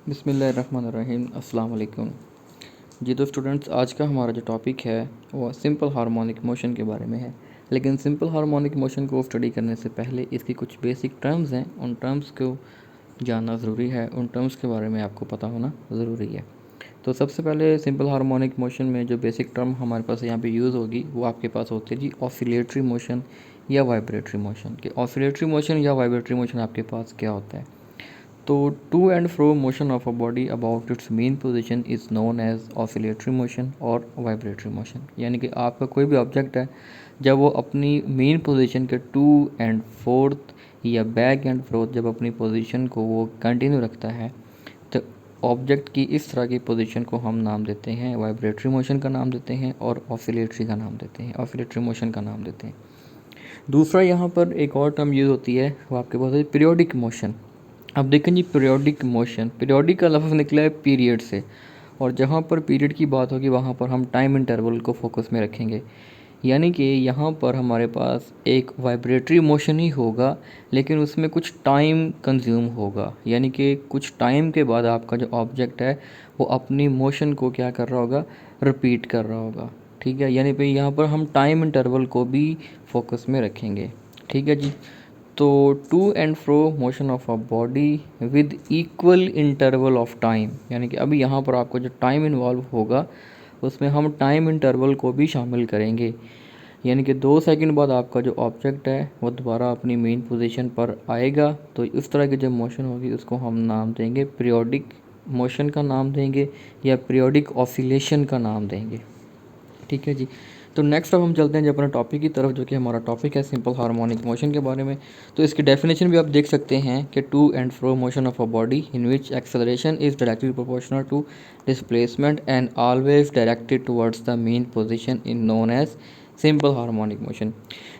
बिस्मिल्लाहिर्रहमानिर्रहीम अस्सलाम वालेकुम। जी तो स्टूडेंट्स, आज का हमारा जो टॉपिक है वो सिंपल हार्मोनिक मोशन के बारे में है। लेकिन सिंपल हार्मोनिक मोशन को स्टडी करने से पहले इसकी कुछ बेसिक टर्म्स हैं, उन टर्म्स को जानना ज़रूरी है, उन टर्म्स के बारे में आपको पता होना ज़रूरी है। तो सबसे पहले सिंपल हार्मोनिक मोशन में जो बेसिक टर्म हमारे पास यहाँ पे यूज़ होगी वो आपके पास होती है जी ऑसिलेटरी मोशन या वाइब्रेटरी मोशन। कि ऑसिलेटरी मोशन या वाइब्रेटरी मोशन आपके पास क्या होता है। तो to and fro motion of a body about its mean position is known as oscillatory motion और वाइब्रेटरी मोशन। यानी कि आपका कोई भी ऑब्जेक्ट है, जब वो अपनी मेन पोजीशन के टू एंड फोर्थ या बैक एंड फोर्थ जब अपनी पोजीशन को वो कंटिन्यू रखता है, तो ऑब्जेक्ट की इस तरह की पोजीशन को हम नाम देते हैं वाइब्रेटरी मोशन का नाम देते हैं और ऑसिलेटरी का नाम देते हैं, ऑसिलेटरी मोशन का नाम देते हैं। दूसरा यहाँ पर एक और टर्म यूज़ होती है, वो आपके पास है पीरियोडिक मोशन। अब देखें जी, पीरियोडिक मोशन, पीरियोडिक का लफ्ज़ निकला है पीरियड से, और जहाँ पर पीरियड की बात होगी वहाँ पर हम टाइम इंटरवल को फोकस में रखेंगे। यानी कि यहाँ पर हमारे पास एक वाइब्रेटरी मोशन ही होगा, लेकिन उसमें कुछ टाइम कंज्यूम होगा। यानी कि कुछ टाइम के बाद आपका जो ऑब्जेक्ट है वो अपनी मोशन को क्या कर रहा होगा, रिपीट कर रहा होगा। ठीक है, यानी पे यहाँ पर हम टाइम इंटरवल को भी फोकस में रखेंगे। ठीक है जी। तो to and fro motion of a body with equal interval of time, यानी कि अभी यहाँ पर आपको जो टाइम इन्वॉल्व होगा उसमें हम टाइम इंटरवल को भी शामिल करेंगे। यानी कि 2 सेकंड बाद आपका जो ऑब्जेक्ट है वो दोबारा अपनी मेन पोजीशन पर आएगा। तो इस तरह की जो मोशन होगी उसको हम नाम देंगे पीरियोडिक मोशन का नाम देंगे या पीरियोडिक ऑसिलेशन का नाम देंगे। ठीक है जी। तो नेक्स्ट अब हम चलते हैं जो अपने टॉपिक की तरफ, जो कि हमारा टॉपिक है सिंपल हार्मोनिक मोशन के बारे में। तो इसकी डेफिनेशन भी आप देख सकते हैं कि to and fro motion of a body in which acceleration is directly proportional to displacement and always directed towards the mean position in known as simple harmonic motion.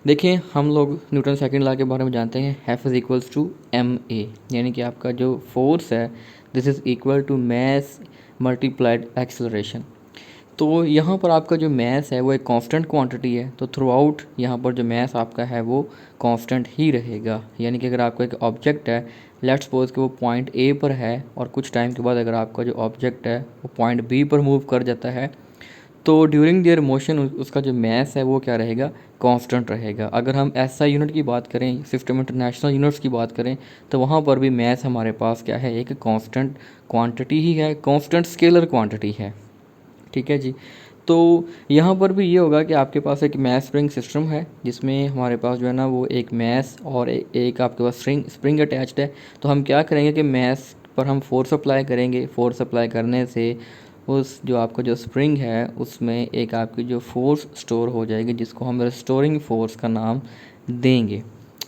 देखिए, हम लोग न्यूटन सेकंड लॉ के बारे में जानते हैं, F is equals to m a, यानी कि आपका जो फोर्स है this is equal to mass multiplied acceleration. तो यहाँ पर आपका जो मैस है वो एक कांस्टेंट क्वांटिटी है, तो थ्रू आउट यहाँ पर जो मैस आपका है वो कांस्टेंट ही रहेगा। यानी कि अगर आपका एक ऑब्जेक्ट है, लेट्स सपोज कि वो पॉइंट ए पर है और कुछ टाइम के बाद अगर आपका जो ऑब्जेक्ट है वो पॉइंट बी पर मूव कर जाता है, तो ड्यूरिंग देयर मोशन उसका जो मैस है वो क्या रहेगा, कांस्टेंट रहेगा। अगर हम एसआई यूनिट की बात करें, सिस्टम इंटरनेशनल यूनिट्स की बात करें, तो वहाँ पर भी मैस हमारे पास क्या है, एक कांस्टेंट क्वांटिटी ही है, कांस्टेंट स्केलर क्वांटिटी है। ठीक है जी। तो यहाँ पर भी ये होगा कि आपके पास एक मैस स्प्रिंग सिस्टम है, जिसमें हमारे पास जो है ना वो एक मैस और एक आपके पास स्प्रिंग अटैच्ड है। तो हम क्या करेंगे कि मैस पर हम फोर्स अप्लाई करेंगे, फोर्स अप्लाई करने से उस जो आपका जो स्प्रिंग है उसमें एक आपकी जो फोर्स स्टोर हो जाएगी, जिसको हम रिस्टोरिंग फोर्स का नाम देंगे।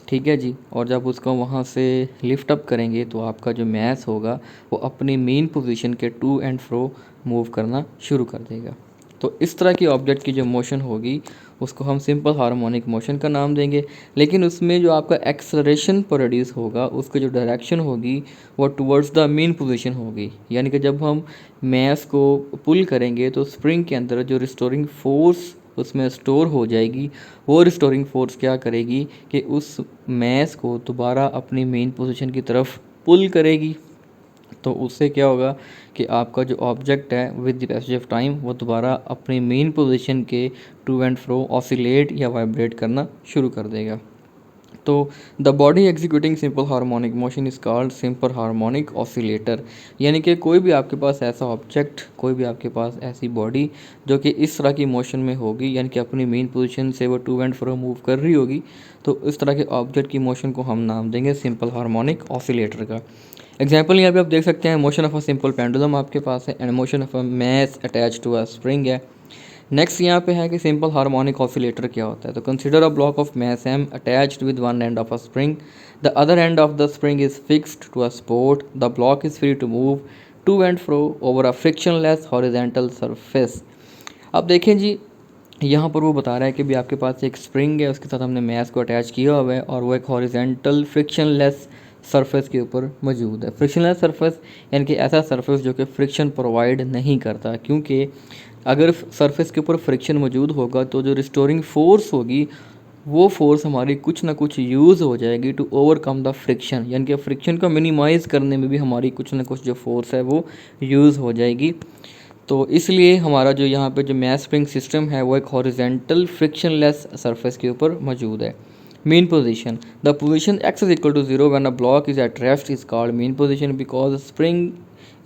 ठीक है जी। और जब उसको वहाँ से लिफ्ट अप करेंगे तो आपका जो मैस होगा वो अपनी मेन पोजीशन के टू एंड फ्रो मूव करना शुरू कर देगा। तो इस तरह की ऑब्जेक्ट की जो मोशन होगी उसको हम सिंपल हार्मोनिक मोशन का नाम देंगे। लेकिन उसमें जो आपका एक्सेलरेशन प्रोड्यूस होगा उसकी जो डायरेक्शन होगी वो टुवर्ड्स द मेन पोजीशन होगी। यानी कि जब हम मैस को पुल करेंगे तो स्प्रिंग के अंदर जो रिस्टोरिंग फोर्स उसमें स्टोर हो जाएगी, वो रिस्टोरिंग फोर्स क्या करेगी कि उस मैस को दोबारा अपनी मेन पोजीशन की तरफ पुल करेगी। तो उससे क्या होगा कि आपका जो ऑब्जेक्ट है with the passage of time वो दोबारा अपनी मेन पोजीशन के टू एंड फ्रो ऑसिलेट या वाइब्रेट करना शुरू कर देगा। तो the body executing simple harmonic motion is called simple harmonic oscillator. यानी कि कोई भी आपके पास ऐसा ऑब्जेक्ट, कोई भी आपके पास ऐसी बॉडी जो कि इस तरह की मोशन में होगी, यानी कि अपनी मेन पोजीशन से वो टू एंड फ्रो मूव कर रही होगी, तो इस तरह के ऑब्जेक्ट की मोशन को हम नाम देंगे सिंपल हार्मोनिक ऑसिलेटर का। एग्जाम्पल यहाँ पे आप देख सकते हैं, motion of a simple pendulum आपके पास है and motion of a mass attach to a spring है। नेक्स्ट यहाँ पे है कि सिंपल हार्मोनिक ऑसिलेटर क्या होता है। तो consider a block of mass m attached with one end of a spring, the other end of the spring is fixed to a support, the block is free to move to and fro over a frictionless horizontal surface. अब देखें जी, यहाँ पर वो बता रहा है कि भी आपके पास एक स्प्रिंग है, उसके साथ हमने मैस को अटैच किया हुआ है और वो एक हॉरिजेंटल फ्रिक्शनलेस सरफेस के ऊपर मौजूद है। फ्रिक्शनलेस सरफेस यानी कि ऐसा सरफेस जो कि फ्रिक्शन प्रोवाइड नहीं करता, क्योंकि अगर सरफेस के ऊपर फ्रिक्शन मौजूद होगा तो जो रिस्टोरिंग फोर्स होगी वो फोर्स हमारी कुछ ना कुछ यूज़ हो जाएगी टू ओवरकम द फ्रिक्शन, यानी कि फ्रिक्शन को मिनिमाइज़ करने में भी हमारी कुछ ना कुछ जो फोर्स है वो यूज़ हो जाएगी। तो इसलिए हमारा जो यहाँ पे जो मैस स्प्रिंग सिस्टम है वो एक हॉरिजेंटल फ्रिक्शनलेस सरफेस के ऊपर मौजूद है। Mean position, the position x is equal to 0 when a block is at rest is called mean position because spring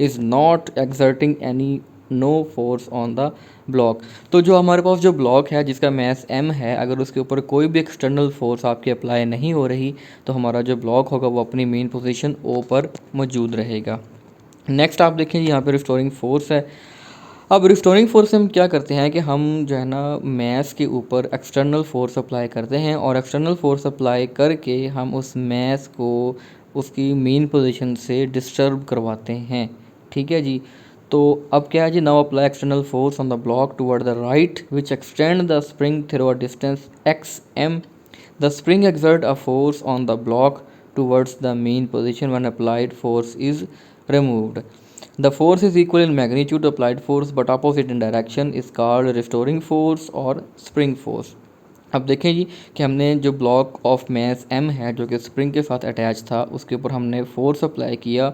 is not exerting any no force on the block. तो जो हमारे पास जो block है जिसका मैस m है, अगर उसके ऊपर कोई भी एक्सटर्नल फोर्स आपकी अप्लाई नहीं हो रही तो हमारा जो ब्लॉक होगा वो अपनी मेन पोजीशन O पर मौजूद रहेगा। नेक्स्ट आप देखें यहाँ पे रिस्टोरिंग फोर्स है। अब रिस्टोरिंग फोर्स से हम क्या करते हैं कि हम जो है ना मैस के ऊपर एक्सटर्नल फोर्स अप्लाई करते हैं और एक्सटर्नल फोर्स अप्लाई करके हम उस मैस को उसकी मेन पोजीशन से डिस्टर्ब करवाते हैं। ठीक है जी। तो अब क्या है जी, now apply external force on the block toward the right which extend the spring through a distance X M. द स्प्रिंग exert a force on the block towards the mean position when applied force is removed. The force is equal in magnitude to applied force but opposite in direction is called restoring force or spring force. अब देखें जी कि हमने जो block of mess m है जो कि spring के साथ अटैच था उसके ऊपर हमने फोर्स अप्लाई किया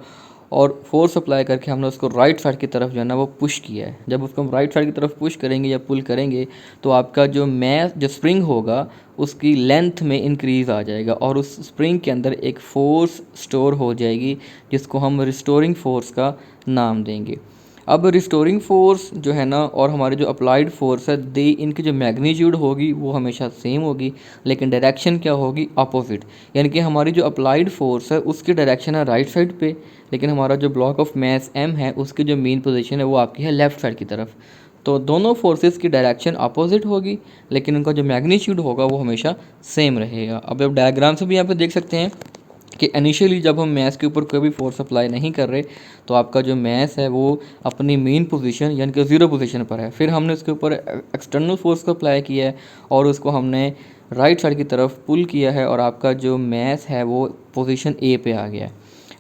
और फोर्स अप्लाई करके हमने उसको राइट साइड की तरफ जो है ना वो पुश किया है। जब उसको हम राइट साइड की तरफ पुश करेंगे या पुल करेंगे तो आपका जो मैस जो स्प्रिंग होगा उसकी लेंथ में इंक्रीज़ आ जाएगा और उस स्प्रिंग के अंदर एक फ़ोर्स स्टोर हो जाएगी जिसको हम रिस्टोरिंग फोर्स का नाम देंगे। अब रिस्टोरिंग फोर्स जो है ना और हमारे जो अप्लाइड फोर्स है दे इनकी जो मैग्नीट्यूड होगी वो हमेशा सेम होगी लेकिन डायरेक्शन क्या होगी, अपोजिट। यानी कि हमारी जो अप्लाइड फोर्स है उसकी डायरेक्शन है राइट साइड पे लेकिन हमारा जो ब्लॉक ऑफ मैस m है उसकी जो मेन पोजीशन है वो आपकी है लेफ़्ट साइड की तरफ। तो दोनों फोर्सेस की डायरेक्शन अपोजिट होगी लेकिन उनका जो मैग्नीट्यूड होगा वो हमेशा सेम रहेगा। अब आप डायग्राम से भी यहाँ पे देख सकते हैं कि इनिशियली जब हम मैस के ऊपर कोई भी फोर्स अप्लाई नहीं कर रहे तो आपका जो मैस है वो अपनी मेन पोजीशन यानी कि ज़ीरो पोजीशन पर है। फिर हमने उसके ऊपर एक्सटर्नल फोर्स को अप्लाई किया है और उसको हमने राइट साइड की तरफ पुल किया है और आपका जो मैस है वो पोजीशन A पे आ गया है।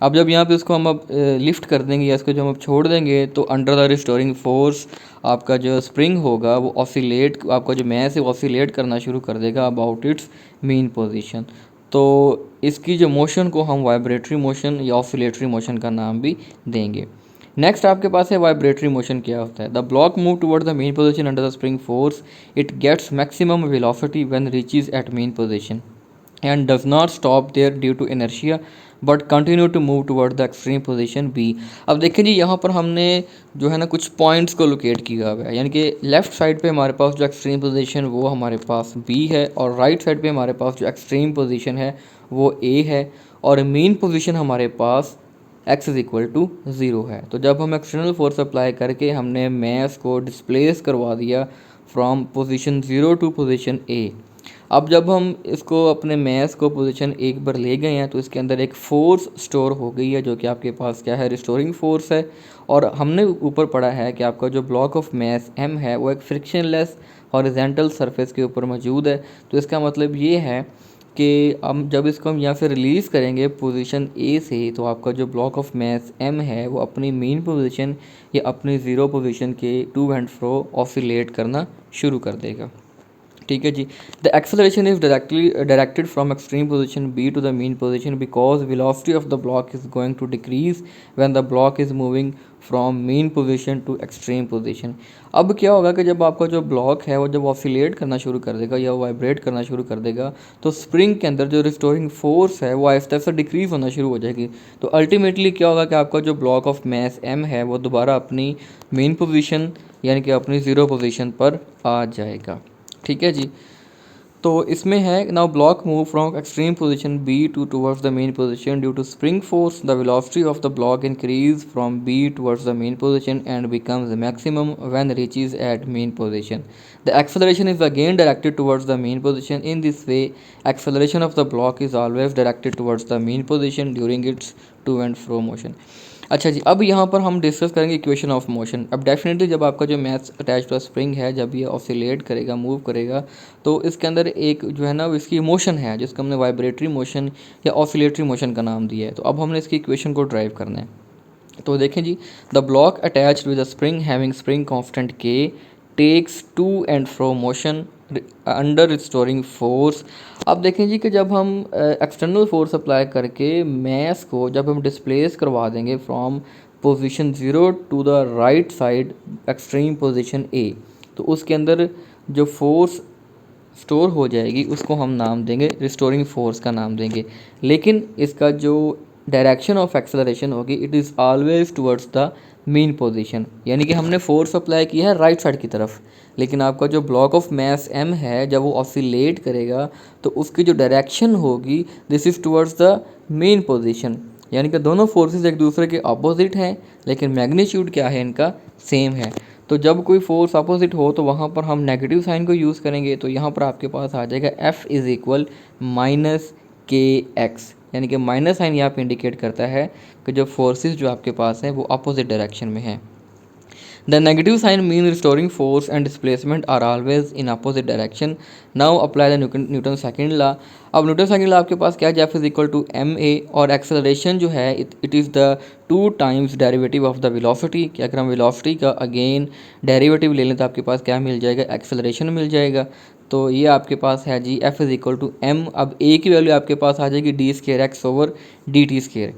अब जब यहाँ पे उसको हम अब लिफ्ट कर देंगे या इसको जब हम अब छोड़ देंगे तो अंडर द रिस्टोरिंग फोर्स आपका जो स्प्रिंग होगा वो ऑसिलेट, आपका जो मैस है वो ऑसिलेट करना शुरू कर देगा अबाउट इट्स मेन पोजीशन। तो इसकी जो मोशन को हम वाइब्रेटरी मोशन या ऑसिलेटरी मोशन का नाम भी देंगे। नेक्स्ट आपके पास है वाइब्रेटरी मोशन। क्या होता है, the block move toward the mean position under the spring force, it gets maximum velocity when reaches at mean position and does not stop there due to inertia but continue to move toward the extreme position B। अब देखिए जी यहाँ पर हमने जो है ना कुछ points को लोकेट किया हुआ है, यानी कि लेफ़्ट साइड पे हमारे पास जो एक्सट्रीम पोजीशन वो हमारे पास B है और राइट साइड पे हमारे पास जो एक्सट्रीम पोजीशन है वो A है और मेन पोजीशन हमारे पास x इज़ इक्वल टू 0 है। तो जब हम एक्सटर्नल फोर्स अप्लाई करके हमने मैस को डिस्प्लेस करवा दिया from position 0 to position A। अब जब हम इसको अपने मैस को पोजीशन 1 पर ले गए हैं तो इसके अंदर एक फ़ोर्स स्टोर हो गई है जो कि आपके पास क्या है, रिस्टोरिंग फोर्स है। और हमने ऊपर पढ़ा है कि आपका जो ब्लॉक ऑफ मैस m है वो एक फ्रिक्शनलेस हॉरिजेंटल सरफेस के ऊपर मौजूद है। तो इसका मतलब ये है कि हम जब इसको हम यहाँ से रिलीज़ करेंगे पोजीशन A से तो आपका जो ब्लॉक ऑफ मैस m है वो अपनी मेन पोजीशन या अपनी ज़ीरो पोजीशन के टू एंड फ्रो ऑसिलेट करना शुरू कर देगा। ठीक है जी। The acceleration is directed from extreme position B to the mean position because velocity of the block is going to decrease when the block is moving from mean position to extreme position. अब क्या होगा कि जब आपका जो block है वो जब ऑसिलेट करना शुरू कर देगा या वाइब्रेट करना शुरू कर देगा तो स्प्रिंग के अंदर जो रिस्टोरिंग फोर्स है वो आहिस्ता आहिस्ता डिक्रीज होना शुरू हो जाएगी। तो अल्टीमेटली क्या होगा कि आपका जो ब्लॉक ऑफ मैस m है वो दोबारा अपनी मेन पोजीशन यानी कि अपनी ज़ीरो पोजीशन पर आ जाएगा। ठीक है जी। तो इसमें है now block move from extreme position B to towards the mean position due to spring force, the velocity of the block increase from B towards the mean position and becomes maximum when reaches at mean position. The acceleration is again directed towards the mean position. In this way acceleration of the block is always directed towards the mean position during its to and fro motion. अच्छा जी, अब यहाँ पर हम discuss करेंगे equation of motion. अब definitely जब आपका जो मैथ अटैच टू स्प्रिंग है जब ये ऑसिलेट करेगा, मूव करेगा, तो इसके अंदर एक जो है ना इसकी मोशन है जिसको हमने वाइब्रेटरी मोशन या ऑसिलेटरी मोशन का नाम दिया है। तो अब हमने इसकी इक्वेशन को ड्राइव करना है। तो देखें जी, the block attached with the spring having spring constant K takes to and fro motion under restoring force. अब देखें जी कि जब हम एक्सटर्नल फोर्स अप्लाई करके मैस को जब हम डिस्प्लेस करवा देंगे from position 0 to the right side extreme position A, तो उसके अंदर जो फोर्स स्टोर हो जाएगी उसको हम नाम देंगे रिस्टोरिंग फोर्स का नाम देंगे। लेकिन इसका जो डायरेक्शन ऑफ एक्सेलरेशन होगी it is always towards the mean position, यानी कि हमने फोर्स अप्लाई किया है राइट साइड की तरफ, लेकिन आपका जो ब्लॉक ऑफ मास m है जब वो ऑसिलेट करेगा तो उसकी जो डायरेक्शन होगी this is towards the mean position, यानी कि दोनों फोर्सेस एक दूसरे के अपोजिट हैं लेकिन मैग्नीट्यूड क्या है इनका सेम है। तो जब कोई फोर्स अपोजिट हो तो वहाँ पर हम नेगेटिव साइन को यूज़ करेंगे, तो यहाँ पर आपके पास आ जाएगा F इज़ इक्वल माइनस के एक्स, यानी कि माइनस साइन यहाँ पे इंडिकेट करता है कि जो फोर्सेस जो आपके पास हैं वो अपोजिट डायरेक्शन में हैं। The negative sign means restoring force and displacement are always in opposite direction. Now apply the Newton's second law. अब न्यूटन सेकंड लॉ आपके पास क्या है, F is equal to m a, और एक्सेलरेशन जो है it is the 2 times derivative of the velocity, कि अगर हम वेलोसिटी का अगेन डेरिवेटिव ले लें तो आपके पास क्या मिल जाएगा, एक्सेलरेशन मिल जाएगा। तो ये आपके पास है जी F is equal to m. अब ए की वैल्यू आपके पास आ जाएगी d square x over d t square.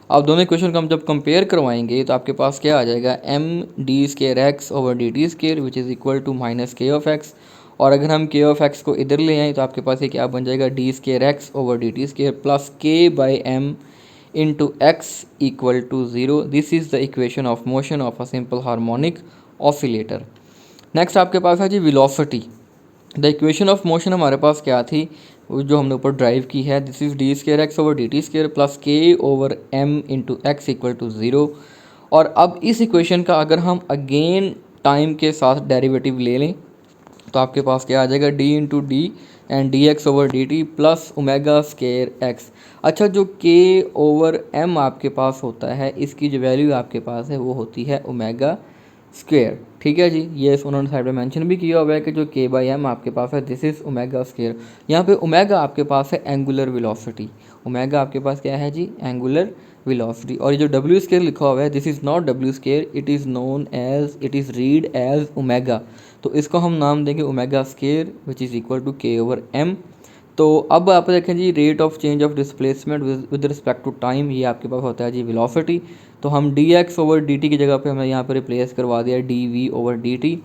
अब दोनों इक्वेशन को हम जब कंपेयर करवाएंगे तो आपके पास क्या आ जाएगा, m d square x over d t square which is equal to minus k of x, और अगर हम के ऑफ एक्स को इधर ले आएँ तो आपके पास ये क्या बन जाएगा, d square x over d t square plus k by m into x equal to 0। This is the equation of motion of a simple harmonic oscillator. Next आपके पास है जी velocity. The equation of motion हमारे पास क्या थी, जो हमने ऊपर ड्राइव की है, this is d square x over d t square plus k over m into x equal to 0। और अब इस इक्वेशन का अगर हम अगेन टाइम के साथ डेरिवेटिव ले लें तो आपके पास क्या आ जाएगा, D into D and d x over d t plus omega square x. अच्छा, जो के ओवर एम आपके पास होता है इसकी जो वैल्यू आपके पास है वो होती है ओमेगा स्क्वेयर। ठीक है जी, ये उन्होंने साइड में मेंशन भी किया हुआ है कि जो के बाई एम आपके पास है दिस इज़ ओमेगा स्क्वेयर। यहाँ पे ओमेगा आपके पास है एंगुलर वेलोसिटी, ओमेगा आपके पास क्या है जी, एंगुलर वेलोसिटी। और ये जो डब्ल्यू स्क्वेयर लिखा हुआ है दिस इज़ नॉट डब्ल्यू square, it is known as, it is read as omega, तो इसको हम नाम देंगे omega square which is equal to k over m. तो अब आप देखें जी rate of change of displacement with respect to time, ये आपके पास होता है जी वेलोसिटी। तो हम d x over d t की जगह पे हमने यहाँ पर रिप्लेस करवा दिया D v over d t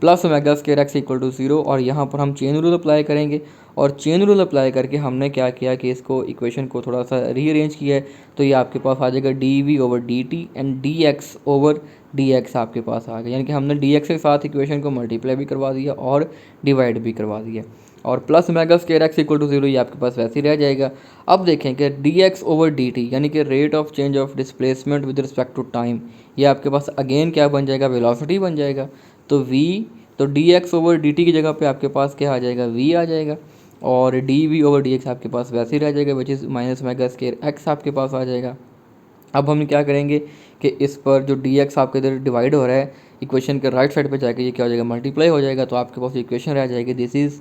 plus omega square x equal to 0, और यहाँ पर हम चेन रूल अप्लाई करेंगे। और चेन रूल अप्लाई करके हमने क्या किया कि इसको इक्वेशन को थोड़ा सा रीअरेंज किया है, तो ये आपके पास आ जाएगा d v over d t and d x over d x आपके पास आ गया, यानी कि हमने डी एक्स के साथ इक्वेशन को मल्टीप्लाई भी करवा दिया और डिवाइड भी करवा दिया, और plus omega square x equal to 0 ये आपके पास वैसे ही रह जाएगा। अब देखें कि d x over d t यानी कि rate of change of displacement with respect to time, ये आपके पास अगेन क्या बन जाएगा, वेलोसिटी बन जाएगा। तो v, तो D x over d t की जगह पे आपके पास क्या आ जाएगा, v आ जाएगा, और d v over d x आपके पास वैसे ही रह जाएगा which is minus omega square x आपके पास आ जाएगा। अब हम क्या करेंगे कि इस पर जो डी एक्स आपके इधर डिवाइड हो रहा है इक्वेशन के राइट साइड पे जाके ये क्या हो जाएगा, मल्टीप्लाई हो जाएगा, तो आपके पास इक्वेशन रह जाएगी this is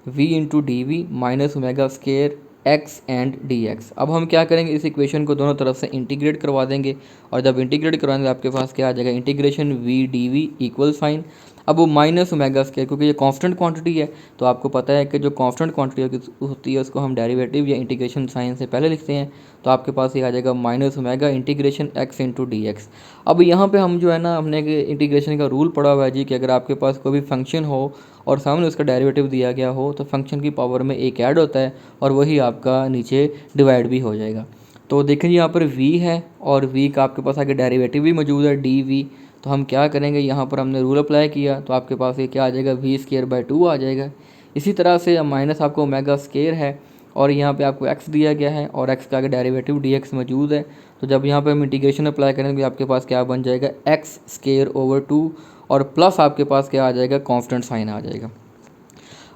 v into d v minus omega square x and d x. अब हम क्या करेंगे, इस इक्वेशन को दोनों तरफ से इंटीग्रेट करवा देंगे, और जब इंटीग्रेट करवाएंगे आपके पास क्या आ जाएगा, integration v d v equal sign. अब वो माइनस ओमेगा स्क्वायर, क्योंकि ये कांस्टेंट क्वांटिटी है तो आपको पता है कि जो कांस्टेंट क्वांटिटी होती है उसको हम डेरिवेटिव या इंटीग्रेशन साइन से पहले लिखते हैं, तो आपके पास ये आ जाएगा minus omega integration x into D x. अब यहाँ पे हम जो है ना, हमने इंटीग्रेशन का रूल पढ़ा हुआ है जी कि अगर आपके पास कोई भी फंक्शन हो और सामने उसका डेरिवेटिव दिया गया हो तो फंक्शन की पावर में एक ऐड होता है और वही आपका नीचे डिवाइड भी हो जाएगा। तो देखें यहाँ पर v है और v का आपके पास आगे डेरिवेटिव भी मौजूद है डी वी, तो हम क्या करेंगे, यहाँ पर हमने रूल अप्लाई किया तो आपके पास ये क्या आ जाएगा, वी स्केयर बाई 2 आ जाएगा। इसी तरह से माइनस आपको ओमेगा स्केयर है और यहाँ पे आपको x दिया गया है और x का आगे डेरिवेटिव dx मौजूद है, तो जब यहाँ पे हम इंटीग्रेशन अप्लाई करेंगे आपके पास क्या बन जाएगा, x स्केयर ओवर 2 और प्लस आपके पास क्या आ जाएगा, कांस्टेंट साइन आ जाएगा।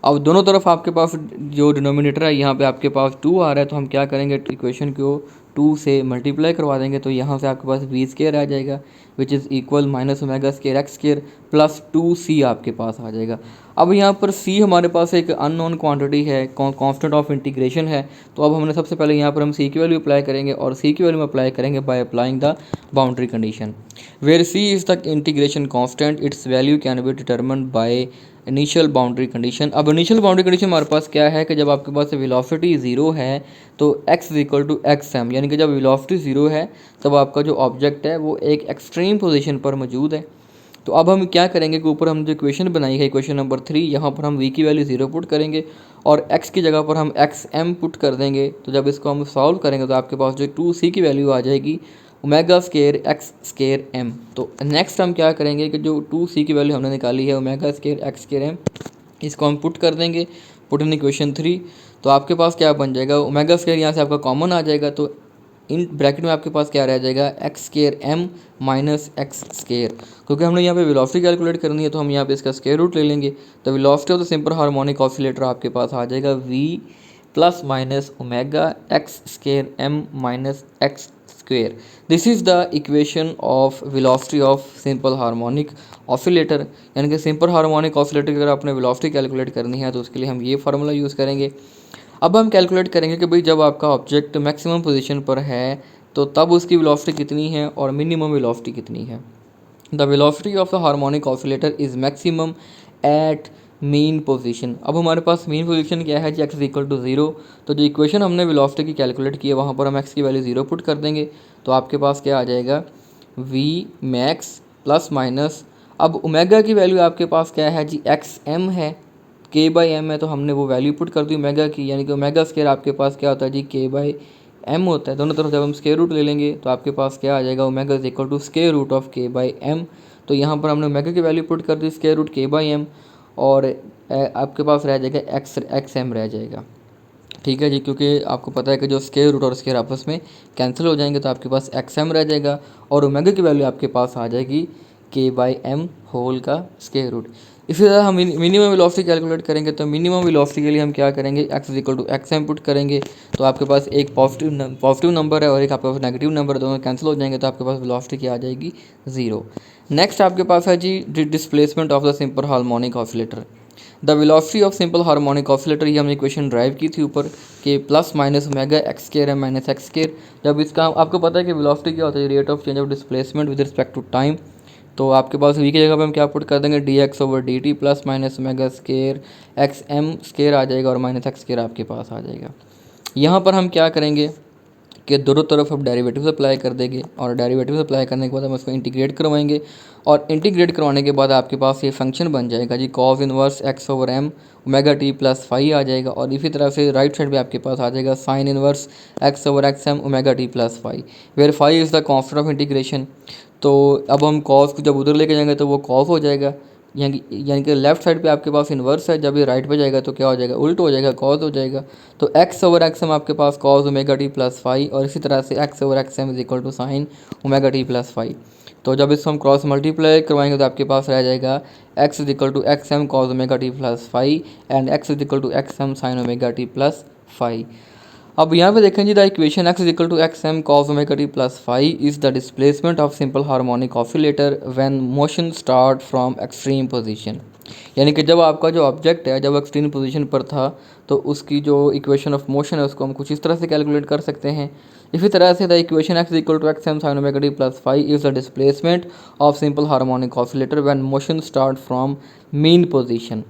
अब दोनों तरफ आपके पास जो डिनोमिनेटर है यहाँ पे आपके पास 2 आ रहा है, तो हम क्या करेंगे, इक्वेशन को 2 से मल्टीप्लाई करवा देंगे, तो यहाँ से आपके पास वी स्केयर आ जाएगा which is equal minus omega square x square plus 2c आपके पास आ जाएगा। अब यहाँ पर c हमारे पास एक अननोन क्वांटिटी है, कांस्टेंट ऑफ इंटीग्रेशन है, तो अब हमने सबसे पहले यहाँ पर हम c की वैल्यू अप्लाई करेंगे और c की वैल्यू में अप्लाई करेंगे by applying the boundary condition where c is the integration constant, its value can be determined by initial boundary condition. अब इनिशियल बाउंड्री कंडीशन हमारे पास क्या है कि जब आपके पास वेलोसिटी ज़ीरो है तो x is equal to x m, यानी कि जब वेलोसिटी ज़ीरो है तब आपका जो ऑब्जेक्ट है वो एक एक्सट्रीम पोजीशन पर मौजूद है। तो अब हम क्या करेंगे कि ऊपर हम जो इक्वेशन बनाई है इक्वेशन नंबर 3, यहाँ पर हम v की वैल्यू 0 पुट करेंगे और x की जगह पर हम एक्स एम पुट कर देंगे। तो जब इसको हम सॉल्व करेंगे तो आपके पास जो 2c की वैल्यू आ जाएगी omega square x square m. तो नेक्स्ट हम क्या करेंगे कि जो 2c की वैल्यू हमने निकाली है omega square x square m, इसको हम पुट कर देंगे, पुट इन इक्वेशन 3। तो आपके पास क्या बन जाएगा, ओमेगा स्केयर यहाँ से आपका कॉमन आ जाएगा, तो इन ब्रैकेट में आपके पास क्या रह जाएगा, x square m minus x square. क्योंकि हमने यहाँ पे वेलोसिटी कैलकुलेट करनी है तो हम यहाँ पे इसका स्केयर रूट ले लेंगे। तो velocity of the simple harmonic oscillator आपके पास आ जाएगा v plus minus omega x square m minus x square. This is the equation of velocity of simple harmonic oscillator. यानी कि सिंपल हार्मोनिक ऑसिलेटर की अगर आपने वेलोसिटी कैलकुलेट करनी है तो उसके लिए हम ये फार्मूला यूज़ करेंगे। अब हम कैलकुलेट करेंगे कि भाई जब आपका ऑब्जेक्ट मैक्सिमम पोजीशन पर है तो तब उसकी वेलोसिटी कितनी है और मिनिमम वेलोसिटी कितनी है। The velocity of the harmonic oscillator is maximum at mean position. अब हमारे पास मीन पोजीशन क्या है जी, एक्स इक्वल टू ज़ीरो। तो जो इक्वेशन हमने वेलोसिटी की कैलकुलेट की है वहाँ पर हम एक्स की वैल्यू 0 पुट कर देंगे। तो आपके पास क्या आ जाएगा, वी मैक्स प्लस माइनस, अब ओमेगा की वैल्यू आपके पास क्या है जी, एक्स एम है, के बाई एम है, तो हमने वो वैल्यू पुट कर दी ओमेगा की, यानी कि ओमेगा स्केयर आपके पास क्या होता है जी, के बाई एम होता है। दोनों तरफ जब हम स्केयर रूट ले लेंगे तो आपके पास क्या आ जाएगा, omega is equal to square root of k by m. तो यहाँ पर हमने ओमेगा की वैल्यू पुट कर दी square root k by m, और आपके पास रह जाएगा एक्स एम रह जाएगा। ठीक है जी, क्योंकि आपको पता है कि जो स्केयर रूट और स्केयर आपस में कैंसिल हो जाएंगे तो आपके पास एक्स एम रह जाएगा और ओमेगा की वैल्यू आपके पास आ जाएगी के बाई एम होल का स्केयर रूट। इसी तरह हम मिनिमम वेलोसिटी कैलकुलेट करेंगे। तो मिनिमम वेलोसिटी के लिए हम क्या करेंगे, x is equal to x m put करेंगे। तो आपके पास एक पॉजिटिव नंबर है और एक आपके पास नेगेटिव नंबर है, दोनों कैंसिल हो जाएंगे तो आपके पास वेलोसिटी क्या आ जाएगी, 0। नेक्स्ट आपके पास है जी displacement of the simple harmonic oscillator. The velocity of simple harmonic oscillator, ये हमने इक्वेशन ड्राइव की थी ऊपर कि plus minus omega x square है माइनस एक्स स्केयर। जब इसका आपको पता है कि वेलोसिटी क्या होता है, rate of change of displacement with respect to time. तो आपके पास v की जगह पे हम क्या पुट कर देंगे, d x over d t plus minus omega square x m square आ जाएगा और माइनस एक्स स्केयर आपके पास आ जाएगा। यहाँ पर हम क्या करेंगे कि दोनों तरफ हम डेरिवेटिव अप्लाई कर देंगे और डेरिवेटिव अप्लाई करने के बाद हम उसको इंटीग्रेट करवाएंगे और इंटीग्रेट करवाने के बाद आपके पास ये फंक्शन बन जाएगा जी, cos inverse x over m omega t plus five आ जाएगा। और इसी तरह से राइट साइड पे आपके पास आ जाएगा sine inverse x over x m omega t plus five, where five is the constant of integration. तो अब हम कॉस को जब उधर लेके जाएंगे तो वो कॉस हो जाएगा, यानी कि लेफ्ट साइड पे आपके पास इन्वर्स है, जब ये राइट पे जाएगा तो क्या हो जाएगा, उल्ट हो जाएगा, कॉस हो जाएगा। तो एक्स ओवर एक्स एम आपके पास cos omega t plus five और इसी तरह से x over x m is equal to sine omega t plus five. तो जब इसको हम क्रॉस मल्टीप्लाई करवाएंगे तो आपके पास रह जाएगा x is equal to x m cos omega t plus five and x is equal to x m sine omega t plus five. अब यहाँ पे देखें जी, the equation x is equal to x m cos omega t plus five is the displacement of simple harmonic oscillator when motion start from extreme position. यानी कि जब आपका जो ऑब्जेक्ट है जब एक्सट्रीम पोजीशन पर था तो उसकी जो इक्वेशन ऑफ मोशन है उसको हम कुछ इस तरह से कैलकुलेट कर सकते हैं। इसी तरह से the equation x is equal to x m sine omega t plus five is the displacement of simple harmonic oscillator when motion start from mean position.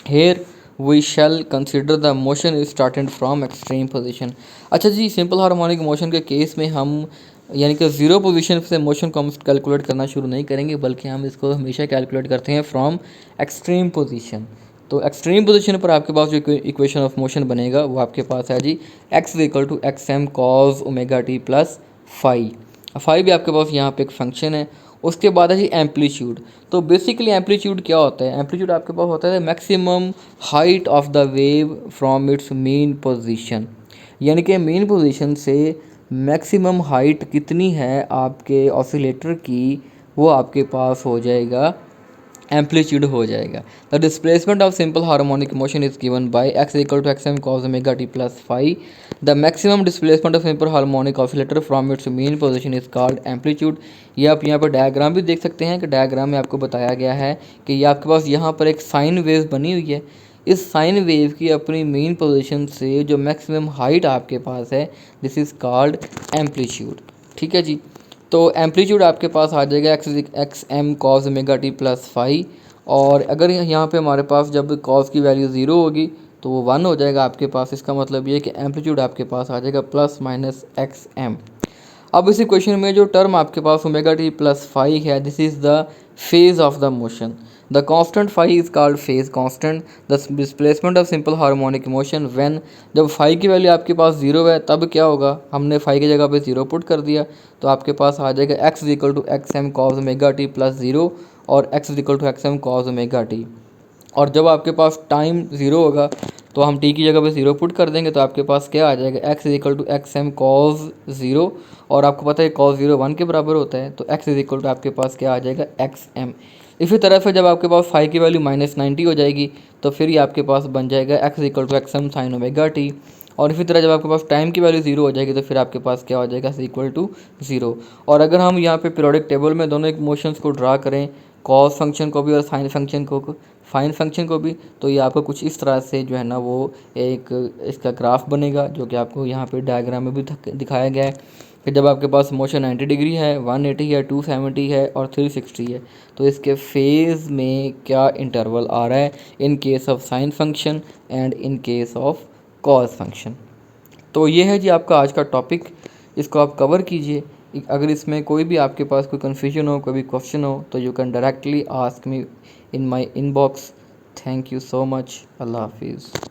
Here we shall consider the motion is started from extreme position. अच्छा जी, simple harmonic motion के case में हम यानी कि zero position से motion को हम कैलकुलेट करना शुरू नहीं करेंगे, बल्कि हम इसको हमेशा कैलकुलेट करते हैं फ्रॉम एक्सट्रीम पोजीशन। तो एक्सट्रीम पोजीशन पर आपके पास जो इक्वेशन ऑफ मोशन बनेगा वो आपके पास है जी, x equal to x m cos omega t plus five. Five भी आपके पास यहाँ पे एक फंक्शन है। उसके बाद है जी एम्पलीट्यूड। तो बेसिकली एम्पलीट्यूड क्या होता है, एम्पलीट्यूड आपके पास होता है maximum height of the wave from its mean position. यानी कि मेन पोजीशन से मैक्सिमम हाइट कितनी है आपके ऑसिलेटर की, वो आपके पास हो जाएगा एम्पलीट्यूड हो जाएगा। The displacement of simple harmonic motion is given by x equal to x m cos omega t plus five. The maximum displacement of simple harmonic oscillator from its mean position is called amplitude. ये आप यहाँ पर diagram भी देख सकते हैं कि diagram में आपको बताया गया है कि ये आपके पास यहाँ पर एक साइन वेव बनी हुई है। इस साइन वेव की अपनी मेन पोजीशन से जो मैक्सिमम हाइट आपके पास है दिस इज़ कॉल्ड एम्पलीट्यूड। ठीक है जी, तो एम्पलीट्यूड आपके पास आ जाएगा x m cos omega t plus five और अगर यहाँ पे हमारे पास जब कॉस की वैल्यू 0 होगी तो वो 1 हो जाएगा आपके पास। इसका मतलब ये है कि एम्पलीट्यूड आपके पास आ जाएगा प्लस माइनस एक्स एम। अब इसी क्वेश्चन में जो टर्म आपके पास ओमेगा टी प्लस फाई है, this is the phase of the motion. The constant phi is called phase constant. The displacement of simple harmonic motion when, जब phi की value आपके पास 0 है तब क्या होगा, हमने फाई की जगह पे 0 पुट कर दिया तो आपके पास आ जाएगा x equal to x m cos omega t plus 0 और x equal to x m cos omega t. और जब आपके पास टाइम 0 होगा तो हम टी की जगह पे 0 पुट कर देंगे तो आपके पास क्या आ जाएगा, x is equal to x m cos 0। और आपको पता है कॉस 0 1 के बराबर होता है, तो एक्स इज इक्वल टू आपके पास क्या आ जाएगा, एक्स एम। इसी तरह से जब आपके पास फाई की वैल्यू -90 हो जाएगी तो फिर ये आपके पास बन जाएगा x equal to x m sine omega t. और इसी तरह जब आपके पास टाइम की वैल्यू 0 हो जाएगी तो फिर आपके पास क्या हो जाएगा, इक्वल टू 0। और अगर हम यहाँ पे पीरियोडिक टेबल में दोनों एक मोशंस को ड्रा करें, कॉस फंक्शन को भी और साइन फंक्शन को भी, तो ये आपको कुछ इस तरह से जो है ना वो एक इसका ग्राफ बनेगा, जो कि आपको यहाँ पे डायग्राम में भी दिखाया गया है कि जब आपके पास मोशन 90 डिग्री है, 180 है, 270 है और 360 है, तो इसके फेज़ में क्या इंटरवल आ रहा है in case of sine function and in case of cos function. तो ये है जी आपका आज का टॉपिक, इसको आप कवर कीजिए। अगर इसमें कोई भी आपके पास कोई कन्फ्यूजन हो, कोई भी क्वेश्चन हो, तो you can directly ask me in my inbox. Thank you so much. अल्लाह हाफिज़।